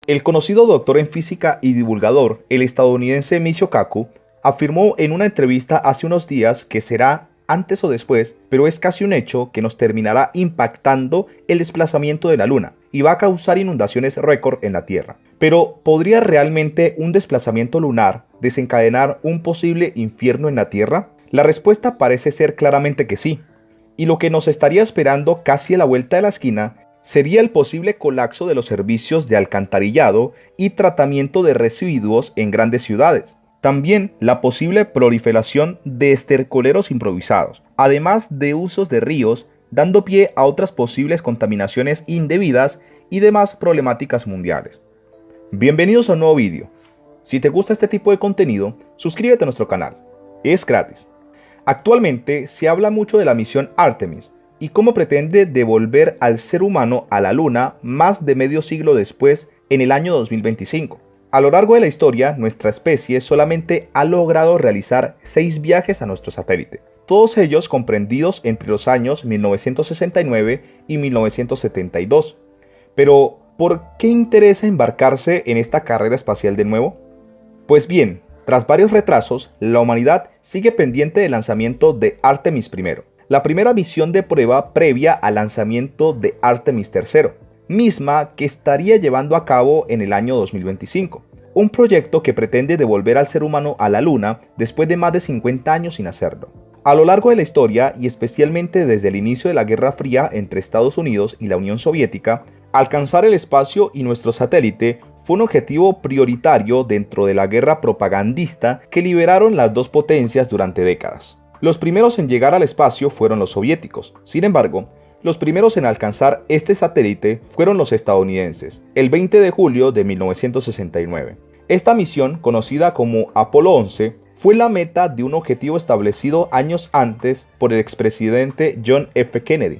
El conocido doctor en física y divulgador, el estadounidense Michio Kaku, afirmó en una entrevista hace unos días que será antes o después, pero es casi un hecho que nos terminará impactando el desplazamiento de la Luna y va a causar inundaciones récord en la Tierra. Pero ¿podría realmente un desplazamiento lunar desencadenar un posible infierno en la Tierra? La respuesta parece ser claramente que sí. Y lo que nos estaría esperando casi a la vuelta de la esquina sería el posible colapso de los servicios de alcantarillado y tratamiento de residuos en grandes ciudades. También la posible proliferación de estercoleros improvisados, además de usos de ríos, dando pie a otras posibles contaminaciones indebidas y demás problemáticas mundiales. Bienvenidos a un nuevo vídeo. Si te gusta este tipo de contenido, suscríbete a nuestro canal. Es gratis. Actualmente se habla mucho de la misión Artemis y cómo pretende devolver al ser humano a la Luna más de medio siglo después, en el año 2025. A lo largo de la historia, nuestra especie solamente ha logrado realizar 6 viajes a nuestro satélite, todos ellos comprendidos entre los años 1969 y 1972. Pero, ¿por qué interesa embarcarse en esta carrera espacial de nuevo? Pues bien, tras varios retrasos, la humanidad sigue pendiente del lanzamiento de Artemis I, la primera misión de prueba previa al lanzamiento de Artemis III, misma que estaría llevando a cabo en el año 2025, un proyecto que pretende devolver al ser humano a la Luna después de más de 50 años sin hacerlo. A lo largo de la historia, y especialmente desde el inicio de la Guerra Fría entre Estados Unidos y la Unión Soviética, alcanzar el espacio y nuestro satélite fue un objetivo prioritario dentro de la guerra propagandista que liberaron las dos potencias durante décadas. Los primeros en llegar al espacio fueron los soviéticos. Sin embargo, los primeros en alcanzar este satélite fueron los estadounidenses, el 20 de julio de 1969. Esta misión, conocida como Apolo 11, fue la meta de un objetivo establecido años antes por el expresidente John F. Kennedy.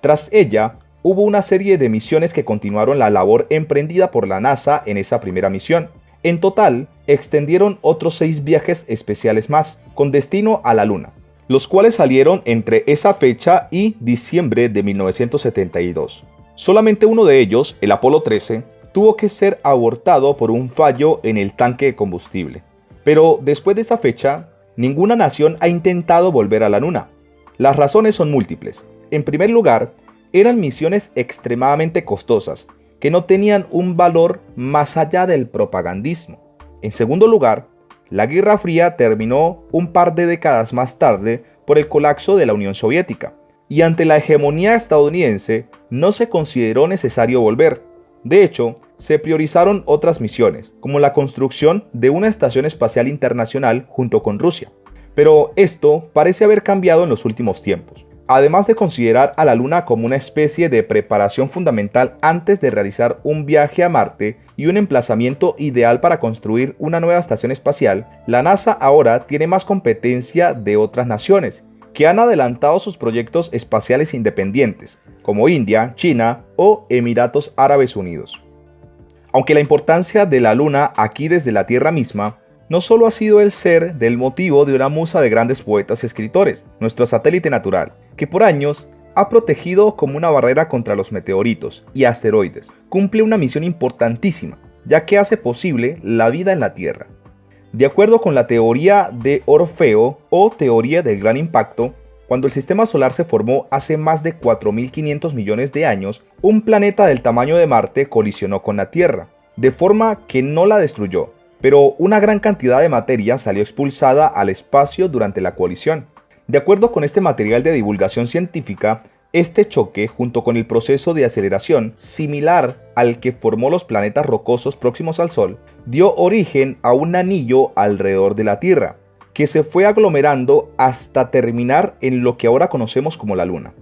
Tras ella, hubo una serie de misiones que continuaron la labor emprendida por la NASA en esa primera misión. En total, extendieron otros 6 viajes especiales más, con destino a la Luna, los cuales salieron entre esa fecha y diciembre de 1972. Solamente uno de ellos, el Apolo 13, tuvo que ser abortado por un fallo en el tanque de combustible. Pero después de esa fecha, ninguna nación ha intentado volver a la Luna. Las razones son múltiples. En primer lugar, eran misiones extremadamente costosas, que no tenían un valor más allá del propagandismo. En segundo lugar, la Guerra Fría terminó un par de décadas más tarde por el colapso de la Unión Soviética, y ante la hegemonía estadounidense no se consideró necesario volver. De hecho, se priorizaron otras misiones, como la construcción de una estación espacial internacional junto con Rusia. Pero esto parece haber cambiado en los últimos tiempos. Además de considerar a la Luna como una especie de preparación fundamental antes de realizar un viaje a Marte y un emplazamiento ideal para construir una nueva estación espacial, la NASA ahora tiene más competencia de otras naciones, que han adelantado sus proyectos espaciales independientes, como India, China o Emiratos Árabes Unidos. Aunque la importancia de la Luna aquí desde la Tierra misma no solo ha sido el ser del motivo de una musa de grandes poetas y escritores, nuestro satélite natural, que por años ha protegido como una barrera contra los meteoritos y asteroides, cumple una misión importantísima, ya que hace posible la vida en la Tierra. De acuerdo con la teoría de Orfeo o teoría del gran impacto, cuando el sistema solar se formó hace más de 4.500 millones de años, un planeta del tamaño de Marte colisionó con la Tierra, de forma que no la destruyó, pero una gran cantidad de materia salió expulsada al espacio durante la colisión. De acuerdo con este material de divulgación científica, este choque, junto con el proceso de aceleración similar al que formó los planetas rocosos próximos al Sol, dio origen a un anillo alrededor de la Tierra, que se fue aglomerando hasta terminar en lo que ahora conocemos como la Luna.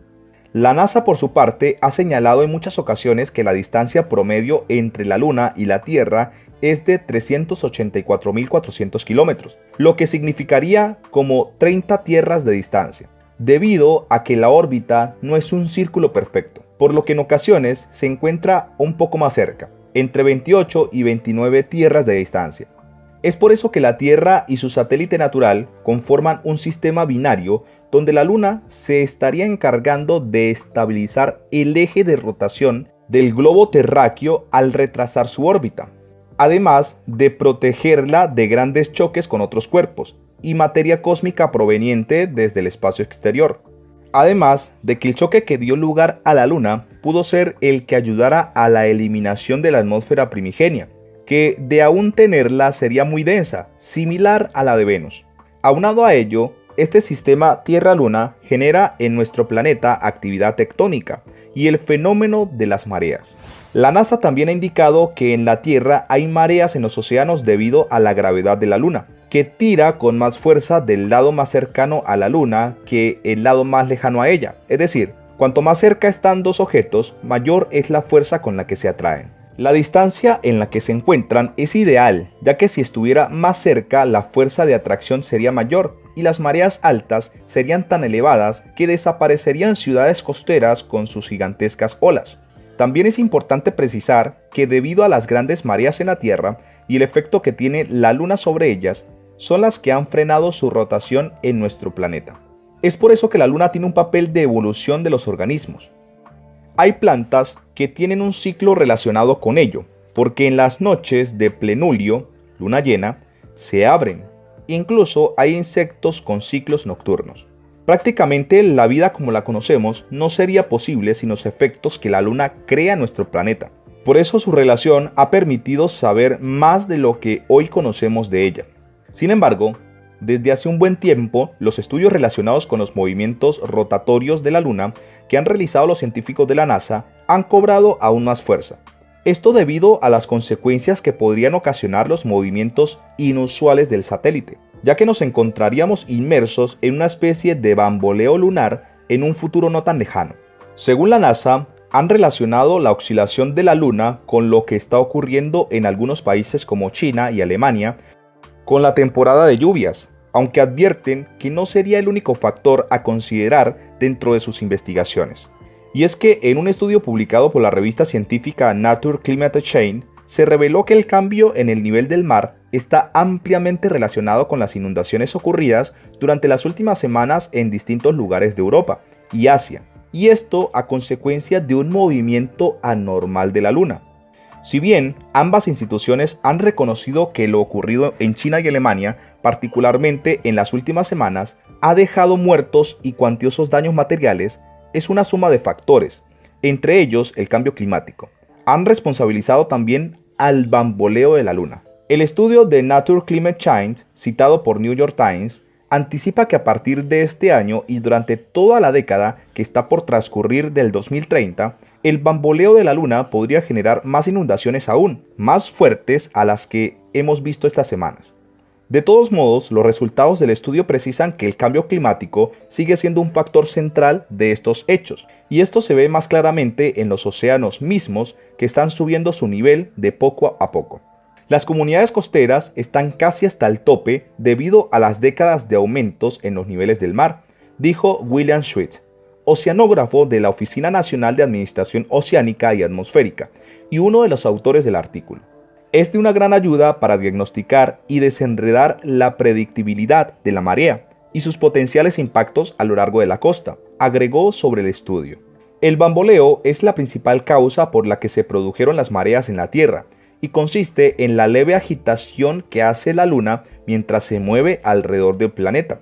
La NASA, por su parte, ha señalado en muchas ocasiones que la distancia promedio entre la Luna y la Tierra es de 384.400 kilómetros, lo que significaría como 30 tierras de distancia, debido a que la órbita no es un círculo perfecto, por lo que en ocasiones se encuentra un poco más cerca, entre 28 y 29 tierras de distancia. Es por eso que la Tierra y su satélite natural conforman un sistema binario donde la Luna se estaría encargando de estabilizar el eje de rotación del globo terráqueo al retrasar su órbita, además de protegerla de grandes choques con otros cuerpos y materia cósmica proveniente desde el espacio exterior. Además de que el choque que dio lugar a la Luna pudo ser el que ayudara a la eliminación de la atmósfera primigenia, que de aún tenerla sería muy densa, similar a la de Venus. Aunado a ello, este sistema Tierra-Luna genera en nuestro planeta actividad tectónica y el fenómeno de las mareas. La NASA también ha indicado que en la Tierra hay mareas en los océanos debido a la gravedad de la Luna, que tira con más fuerza del lado más cercano a la Luna que el lado más lejano a ella. Es decir, cuanto más cerca están dos objetos, mayor es la fuerza con la que se atraen. La distancia en la que se encuentran es ideal, ya que si estuviera más cerca la fuerza de atracción sería mayor y las mareas altas serían tan elevadas que desaparecerían ciudades costeras con sus gigantescas olas. También es importante precisar que debido a las grandes mareas en la Tierra y el efecto que tiene la Luna sobre ellas, son las que han frenado su rotación en nuestro planeta. Es por eso que la Luna tiene un papel de evolución de los organismos. Hay plantas que tienen un ciclo relacionado con ello, porque en las noches de plenulio, luna llena, se abren. Incluso hay insectos con ciclos nocturnos. Prácticamente la vida como la conocemos no sería posible sin los efectos que la Luna crea en nuestro planeta. Por eso su relación ha permitido saber más de lo que hoy conocemos de ella. Sin embargo, desde hace un buen tiempo, los estudios relacionados con los movimientos rotatorios de la Luna que han realizado los científicos de la NASA han cobrado aún más fuerza. Esto debido a las consecuencias que podrían ocasionar los movimientos inusuales del satélite, ya que nos encontraríamos inmersos en una especie de bamboleo lunar en un futuro no tan lejano. Según la NASA, han relacionado la oscilación de la Luna con lo que está ocurriendo en algunos países como China y Alemania con la temporada de lluvias, aunque advierten que no sería el único factor a considerar dentro de sus investigaciones. Y es que en un estudio publicado por la revista científica Nature Climate Change, se reveló que el cambio en el nivel del mar está ampliamente relacionado con las inundaciones ocurridas durante las últimas semanas en distintos lugares de Europa y Asia, y esto a consecuencia de un movimiento anormal de la Luna. Si bien ambas instituciones han reconocido que lo ocurrido en China y Alemania, particularmente en las últimas semanas, ha dejado muertos y cuantiosos daños materiales, es una suma de factores, entre ellos el cambio climático. Han responsabilizado también al bamboleo de la Luna. El estudio de Nature Climate Change, citado por New York Times, anticipa que a partir de este año y durante toda la década que está por transcurrir del 2030, el bamboleo de la Luna podría generar más inundaciones aún, más fuertes a las que hemos visto estas semanas. De todos modos, los resultados del estudio precisan que el cambio climático sigue siendo un factor central de estos hechos, y esto se ve más claramente en los océanos mismos que están subiendo su nivel de poco a poco. Las comunidades costeras están casi hasta el tope debido a las décadas de aumentos en los niveles del mar, dijo William Sweet, oceanógrafo de la Oficina Nacional de Administración Oceánica y Atmosférica, y uno de los autores del artículo. Es de una gran ayuda para diagnosticar y desenredar la predictibilidad de la marea y sus potenciales impactos a lo largo de la costa, agregó sobre el estudio. El bamboleo es la principal causa por la que se produjeron las mareas en la Tierra, y consiste en la leve agitación que hace la Luna mientras se mueve alrededor del planeta.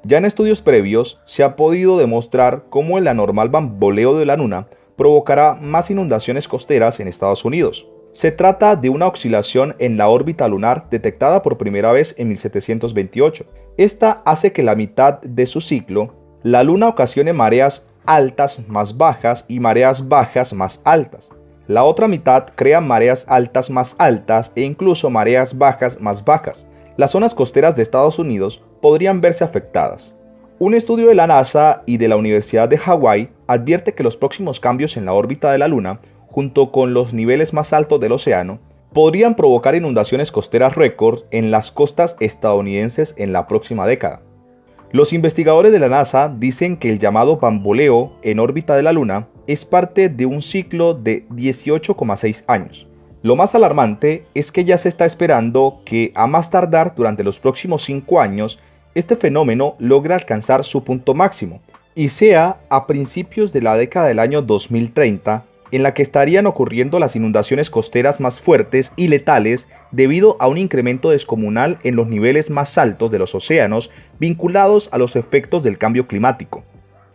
Ya en estudios previos se ha podido demostrar cómo el anormal bamboleo de la Luna provocará más inundaciones costeras en Estados Unidos. Se trata de una oscilación en la órbita lunar detectada por primera vez en 1728. Esta hace que la mitad de su ciclo, la Luna ocasione mareas altas más bajas y mareas bajas más altas. La otra mitad crea mareas altas más altas e incluso mareas bajas más bajas. Las zonas costeras de Estados Unidos podrían verse afectadas. Un estudio de la NASA y de la Universidad de Hawái advierte que los próximos cambios en la órbita de la Luna, junto con los niveles más altos del océano, podrían provocar inundaciones costeras récord en las costas estadounidenses en la próxima década. Los investigadores de la NASA dicen que el llamado bamboleo en órbita de la Luna es parte de un ciclo de 18,6 años. Lo más alarmante es que ya se está esperando que a más tardar durante los próximos 5 años, este fenómeno logre alcanzar su punto máximo y sea a principios de la década del año 2030, en la que estarían ocurriendo las inundaciones costeras más fuertes y letales debido a un incremento descomunal en los niveles más altos de los océanos vinculados a los efectos del cambio climático.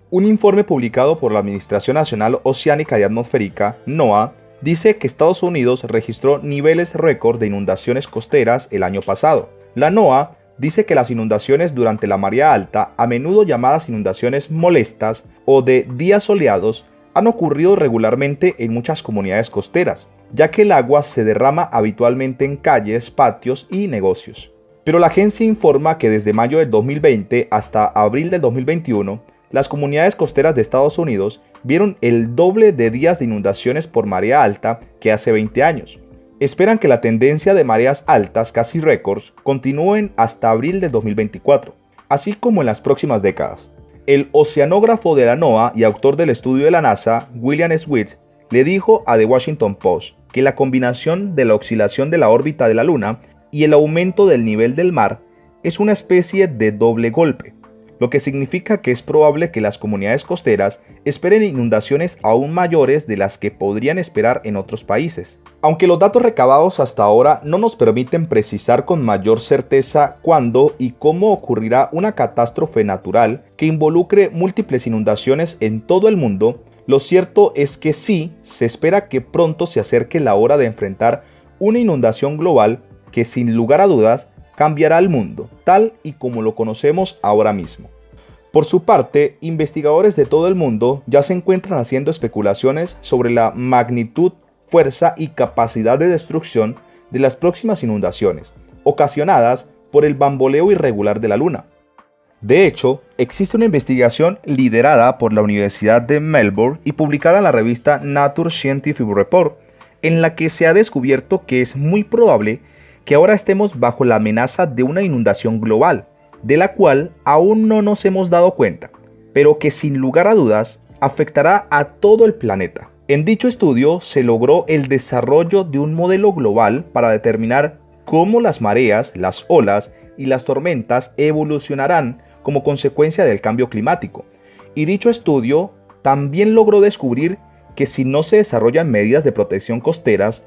Un informe publicado por la Administración Nacional Oceánica y Atmosférica, NOAA, dice que Estados Unidos registró niveles récord de inundaciones costeras el año pasado. La NOAA dice que las inundaciones durante la marea alta, a menudo llamadas inundaciones molestas o de días soleados, han ocurrido regularmente en muchas comunidades costeras, ya que el agua se derrama habitualmente en calles, patios y negocios. Pero la agencia informa que desde mayo del 2020 hasta abril del 2021, las comunidades costeras de Estados Unidos vieron el doble de días de inundaciones por marea alta que hace 20 años. Esperan que la tendencia de mareas altas casi récords continúen hasta abril del 2024, así como en las próximas décadas. El oceanógrafo de la NOAA y autor del estudio de la NASA, William Sweet, le dijo a The Washington Post que la combinación de la oscilación de la órbita de la Luna y el aumento del nivel del mar es una especie de doble golpe, lo que significa que es probable que las comunidades costeras esperen inundaciones aún mayores de las que podrían esperar en otros países. Aunque los datos recabados hasta ahora no nos permiten precisar con mayor certeza cuándo y cómo ocurrirá una catástrofe natural que involucre múltiples inundaciones en todo el mundo, lo cierto es que sí se espera que pronto se acerque la hora de enfrentar una inundación global que sin lugar a dudas cambiará el mundo, tal y como lo conocemos ahora mismo. Por su parte, investigadores de todo el mundo ya se encuentran haciendo especulaciones sobre la magnitud, fuerza y capacidad de destrucción de las próximas inundaciones, ocasionadas por el bamboleo irregular de la Luna. De hecho, existe una investigación liderada por la Universidad de Melbourne y publicada en la revista Nature Scientific Report, en la que se ha descubierto que es muy probable que ahora estemos bajo la amenaza de una inundación global, de la cual aún no nos hemos dado cuenta, pero que sin lugar a dudas afectará a todo el planeta. En dicho estudio se logró el desarrollo de un modelo global para determinar cómo las mareas, las olas y las tormentas evolucionarán como consecuencia del cambio climático. Y dicho estudio también logró descubrir que si no se desarrollan medidas de protección costeras,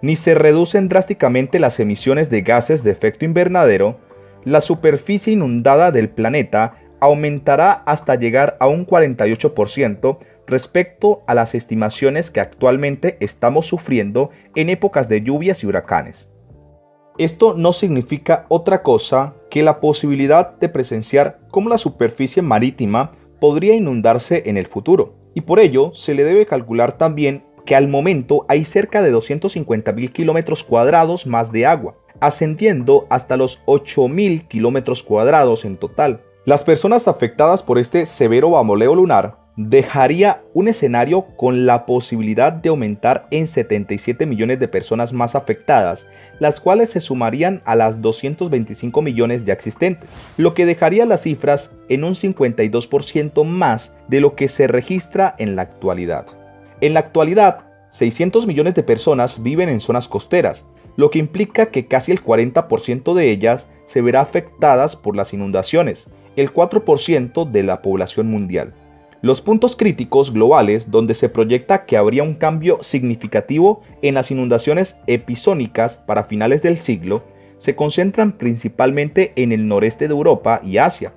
ni se reducen drásticamente las emisiones de gases de efecto invernadero, la superficie inundada del planeta aumentará hasta llegar a un 48% respecto a las estimaciones que actualmente estamos sufriendo en épocas de lluvias y huracanes. Esto no significa otra cosa que la posibilidad de presenciar cómo la superficie marítima podría inundarse en el futuro, y por ello se le debe calcular también que al momento hay cerca de 250.000 kilómetros cuadrados más de agua, ascendiendo hasta los 8.000 kilómetros cuadrados en total. Las personas afectadas por este severo bamboleo lunar dejaría un escenario con la posibilidad de aumentar en 77 millones de personas más afectadas, las cuales se sumarían a las 225 millones ya existentes, lo que dejaría las cifras en un 52% más de lo que se registra en la actualidad. En la actualidad, 600 millones de personas viven en zonas costeras, lo que implica que casi el 40% de ellas se verá afectadas por las inundaciones, el 4% de la población mundial. Los puntos críticos globales donde se proyecta que habría un cambio significativo en las inundaciones episónicas para finales del siglo se concentran principalmente en el noreste de Europa y Asia.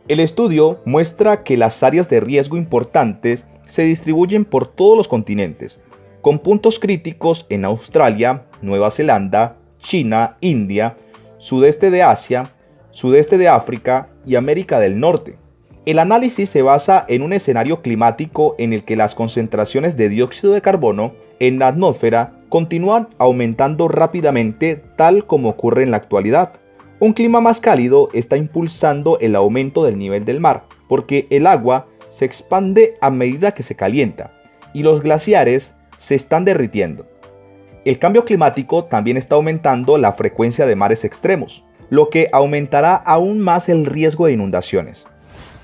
El estudio muestra que las áreas de riesgo importantes se distribuyen por todos los continentes, con puntos críticos en Australia, Nueva Zelanda, China, India, sudeste de Asia, sudeste de África y América del Norte. El análisis se basa en un escenario climático en el que las concentraciones de dióxido de carbono en la atmósfera continúan aumentando rápidamente, tal como ocurre en la actualidad. Un clima más cálido está impulsando el aumento del nivel del mar, porque el agua se expande a medida que se calienta y los glaciares se están derritiendo. El cambio climático también está aumentando la frecuencia de mares extremos, lo que aumentará aún más el riesgo de inundaciones.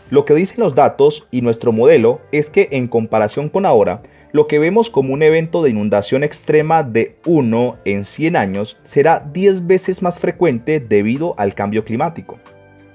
Lo que dicen los datos y nuestro modelo es que en comparación con ahora, lo que vemos como un evento de inundación extrema de 1 en 100 años será 10 veces más frecuente debido al cambio climático.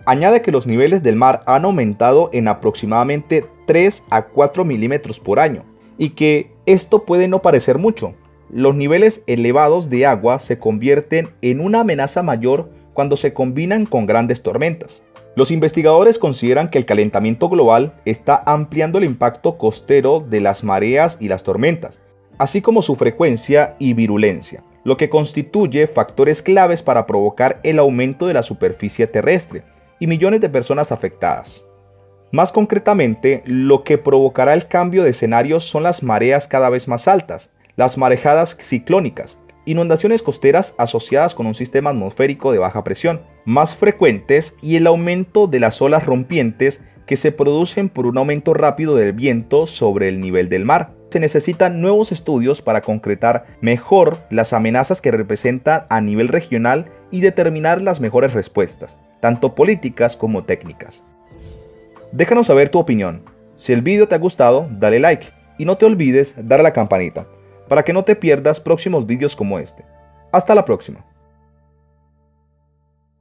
Añade que los niveles del mar han aumentado en aproximadamente 3 a 4 milímetros por año, y que esto puede no parecer mucho. Los niveles elevados de agua se convierten en una amenaza mayor cuando se combinan con grandes tormentas. Los investigadores consideran que el calentamiento global está ampliando el impacto costero de las mareas y las tormentas, así como su frecuencia y virulencia, lo que constituye factores claves para provocar el aumento de la superficie terrestre y millones de personas afectadas. Más concretamente, lo que provocará el cambio de escenario son las mareas cada vez más altas, las marejadas ciclónicas, inundaciones costeras asociadas con un sistema atmosférico de baja presión, más frecuentes, y el aumento de las olas rompientes que se producen por un aumento rápido del viento sobre el nivel del mar. Se necesitan nuevos estudios para concretar mejor las amenazas que representan a nivel regional y determinar las mejores respuestas, tanto políticas como técnicas. Déjanos saber tu opinión. Si el video te ha gustado, dale like y no te olvides dar a la campanita para que no te pierdas próximos vídeos como este. Hasta la próxima.